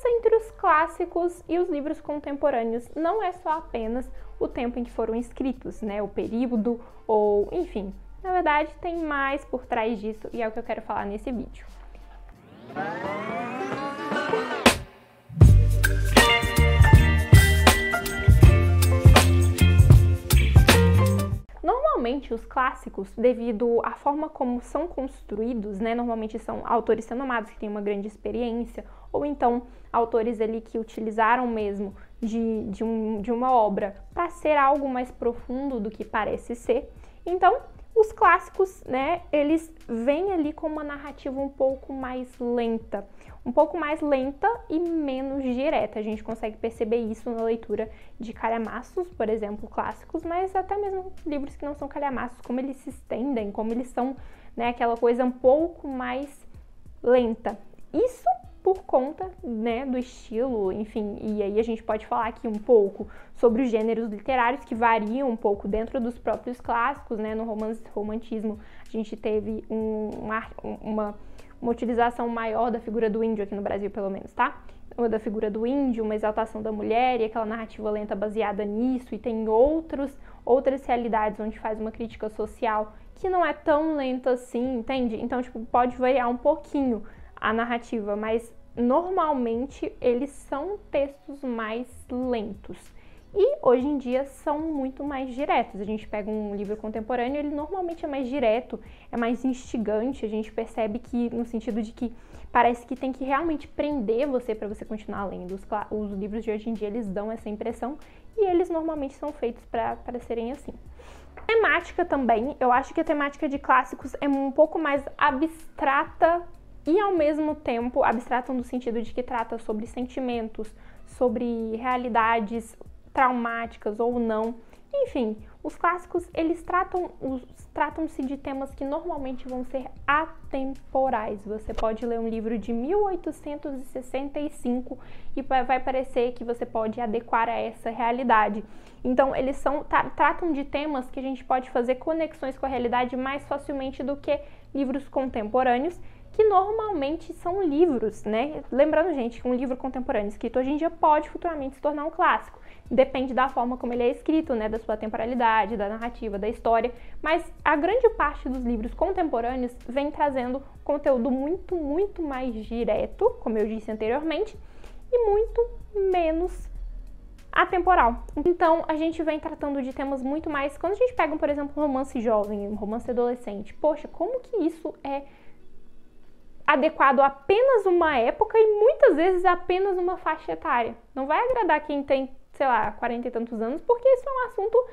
diferença entre os clássicos e os livros contemporâneos não é só apenas o tempo em que foram escritos, né, o período ou, enfim, na verdade tem mais por trás disso e é o que eu quero falar nesse vídeo. Normalmente os clássicos, devido à forma como são construídos, né, normalmente são autores renomados que têm uma grande experiência, ou então autores ali que utilizaram mesmo de uma obra para ser algo mais profundo do que parece ser. Então, os clássicos, né, eles vêm ali com uma narrativa um pouco mais lenta e menos direta. A gente consegue perceber isso na leitura de calhamaços, por exemplo, clássicos, mas até mesmo livros que não são calhamaços, como eles se estendem, como eles são, né, aquela coisa um pouco mais lenta. Isso por conta, né, do estilo, enfim, e aí a gente pode falar aqui um pouco sobre os gêneros literários que variam um pouco dentro dos próprios clássicos, né, no romantismo a gente teve uma utilização maior da figura do índio aqui no Brasil, pelo menos, tá? Da figura do índio, uma exaltação da mulher e aquela narrativa lenta baseada nisso, e tem outras realidades onde faz uma crítica social que não é tão lenta assim, entende? Então, tipo, pode variar um pouquinho a narrativa, mas normalmente eles são textos mais lentos. E hoje em dia são muito mais diretos. A gente pega um livro contemporâneo, ele normalmente é mais direto, é mais instigante. A gente percebe que, no sentido de que parece que tem que realmente prender você para você continuar lendo. Os livros de hoje em dia, eles dão essa impressão e eles normalmente são feitos para serem assim. Temática também, eu acho que a temática de clássicos é um pouco mais abstrata e, ao mesmo tempo, abstrata no sentido de que trata sobre sentimentos, sobre realidades traumáticas ou não. Enfim, os clássicos, eles tratam-se de temas que normalmente vão ser atemporais. Você pode ler um livro de 1865 e vai parecer que você pode adequar a essa realidade. Então, eles tratam de temas que a gente pode fazer conexões com a realidade mais facilmente do que livros contemporâneos, que normalmente são livros, né? Lembrando, gente, que um livro contemporâneo escrito hoje em dia pode futuramente se tornar um clássico. Depende da forma como ele é escrito, né? Da sua temporalidade, da narrativa, da história. Mas a grande parte dos livros contemporâneos vem trazendo conteúdo muito, muito mais direto, como eu disse anteriormente, e muito menos atemporal. Então, a gente vem tratando de temas muito mais... Quando a gente pega, por exemplo, um romance jovem, um romance adolescente, poxa, como que isso é adequado a apenas uma época e muitas vezes apenas uma faixa etária? Não vai agradar quem tem, sei lá, 40 e tantos anos, porque isso é um assunto,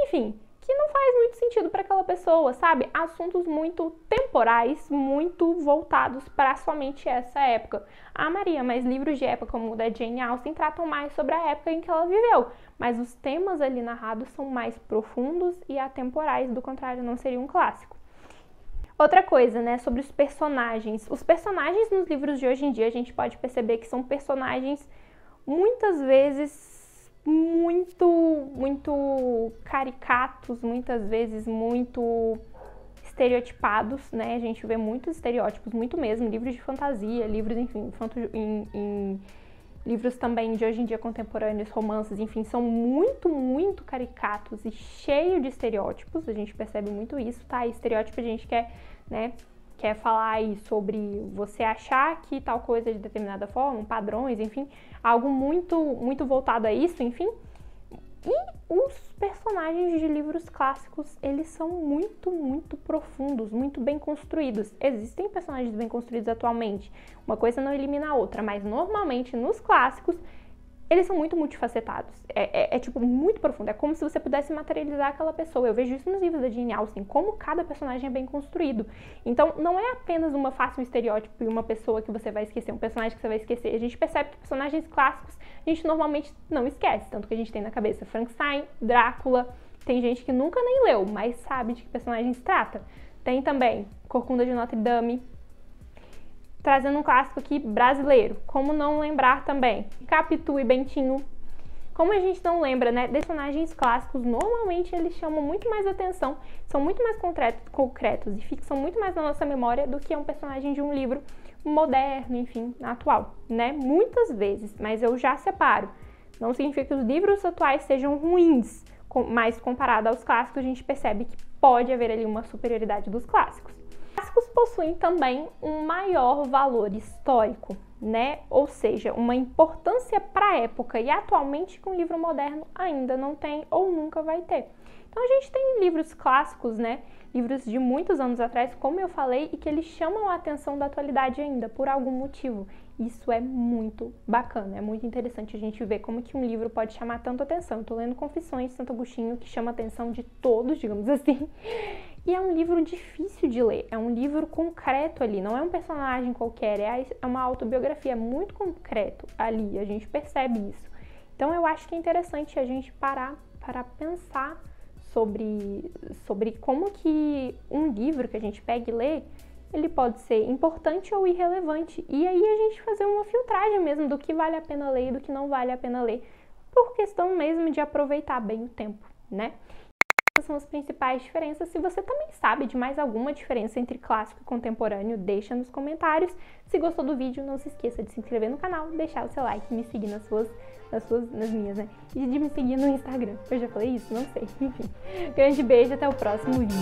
enfim, que não faz muito sentido para aquela pessoa, sabe? Assuntos muito temporais, muito voltados para somente essa época. Ah, Maria, mas livros de época como o da Jane Austen tratam mais sobre a época em que ela viveu, mas os temas ali narrados são mais profundos e atemporais, do contrário, não seria um clássico. Outra coisa, né, sobre os personagens. Os personagens nos livros de hoje em dia, a gente pode perceber que são personagens, muitas vezes, muito caricatos, muitas vezes muito estereotipados, né? A gente vê muitos estereótipos, muito mesmo, livros de fantasia, livros, enfim, livros também de hoje em dia contemporâneos, romances, enfim, são muito caricatos e cheio de estereótipos. A gente percebe muito isso, tá? E estereótipo a gente quer, né, quer falar aí sobre você achar que tal coisa é de determinada forma, padrões, enfim, algo muito voltado a isso, enfim. E os personagens de livros clássicos, eles são muito profundos, muito bem construídos. Existem personagens bem construídos atualmente, uma coisa não elimina a outra, mas normalmente nos clássicos, eles são muito multifacetados. É tipo, muito profundo, é como se você pudesse materializar aquela pessoa. Eu vejo isso nos livros da Jane Austen, como cada personagem é bem construído. Então, não é apenas uma face, um estereótipo e uma pessoa que você vai esquecer, um personagem que você vai esquecer. A gente percebe que personagens clássicos a gente normalmente não esquece, tanto que a gente tem na cabeça Frankenstein, Drácula, tem gente que nunca nem leu, mas sabe de que personagem se trata. Tem também Corcunda de Notre Dame, trazendo um clássico aqui brasileiro. Como não lembrar também Capitu e Bentinho. Como a gente não lembra, né, desses personagens clássicos, normalmente eles chamam muito mais atenção, são muito mais concretos e fixam muito mais na nossa memória do que um personagem de um livro moderno, enfim, atual, né? Muitas vezes, mas eu já separo. Não significa que os livros atuais sejam ruins, mas comparado aos clássicos, a gente percebe que pode haver ali uma superioridade dos clássicos. Os clássicos possuem também um maior valor histórico, né? Ou seja, uma importância para a época e atualmente que um livro moderno ainda não tem ou nunca vai ter. Então a gente tem livros clássicos, né? Livros de muitos anos atrás, como eu falei, e que eles chamam a atenção da atualidade ainda, por algum motivo. Isso é muito bacana, é muito interessante a gente ver como que um livro pode chamar tanto atenção. Eu tô lendo Confissões de Santo Agostinho, que chama a atenção de todos, digamos assim. E é um livro difícil de ler, é um livro concreto ali, não é um personagem qualquer, é uma autobiografia, é muito concreto ali, a gente percebe isso. Então eu acho que é interessante a gente parar para pensar sobre como que um livro que a gente pega e lê, ele pode ser importante ou irrelevante. E aí a gente fazer uma filtragem mesmo do que vale a pena ler e do que não vale a pena ler, por questão mesmo de aproveitar bem o tempo, né? Essas são as principais diferenças. Se você também sabe de mais alguma diferença entre clássico e contemporâneo, deixa nos comentários. Se gostou do vídeo, não se esqueça de se inscrever no canal, deixar o seu like, me seguir nas minhas, né? E de me seguir no Instagram. Eu já falei isso? Não sei. Enfim. Grande beijo, até o próximo vídeo.